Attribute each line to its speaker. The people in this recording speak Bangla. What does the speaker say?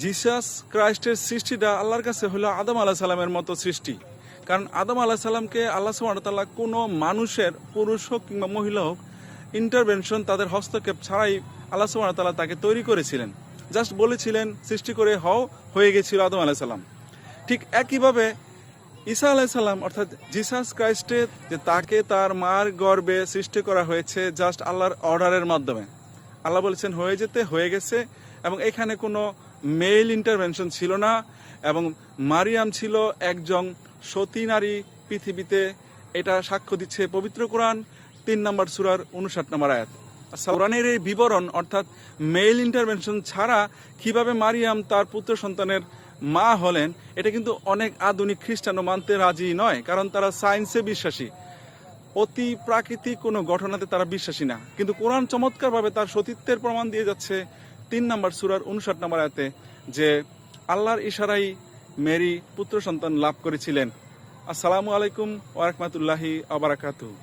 Speaker 1: জিসাস ক্রাইস্টের সৃষ্টিটা আল্লাহর কাছে হলো আদম আলাহ সালামের মতো সৃষ্টি। কারণ আদম আলাহ সালামকে আল্লাহ সুবহানাহু ওয়া তাআলা কোনো মানুষের, পুরুষ হোক কিংবা মহিলা হোক, ইন্টারভেনশন, তাদের হস্তক্ষেপ ছাড়াই আল্লাহ সুবহানাহু ওয়া তাআলা তাকে তৈরি করেছিলেন। জাস্ট বলেছিলেন, সৃষ্টি করে হও, হয়ে গেছিল আদম আলাহ সালাম। ঠিক একইভাবে ঈসা আলাইহিস সালাম অর্থাৎ জিসাস ক্রাইস্টের, যে তাকে তার মার গর্ভে সৃষ্টি করা হয়েছে জাস্ট আল্লাহর অর্ডারের মাধ্যমে। আল্লাহ বলেছেন হয়ে যেতে, হয়ে গেছে। এবং এখানে কোনো মেল ইন্টারভেনশন ছিল না। এবং মারিয়াম ছিল একজন সতী নারী পৃথিবীতে। এটা সাক্ষ্য দিচ্ছে পবিত্র কোরআন 3 নম্বর সূরার 59 নম্বর আয়াত। কোরআনের এই বিবরণ অর্থাৎ মেল ইন্টারভেনশন ছাড়া কিভাবে মারিয়াম তার পুত্র সন্তানের মা হলেন, এটা কিন্তু অনেক আধুনিক খ্রিস্টানও মানতে রাজি নয়, কারণ তারা সায়েন্সে বিশ্বাসী, অতি প্রাকৃতিক কোনো ঘটনাতে তারা বিশ্বাসী না। কিন্তু কোরআন চমৎকারভাবে তার সতীত্বের প্রমাণ দিয়ে যাচ্ছে 3 নম্বর সূরার 59 নম্বর আয়াতে, যে আল্লাহর ইশারায় মেরি পুত্র সন্তান লাভ করেছিলেন। আসসালামু আলাইকুম ওয়া রাহমাতুল্লাহি ওয়া বারাকাতুহু।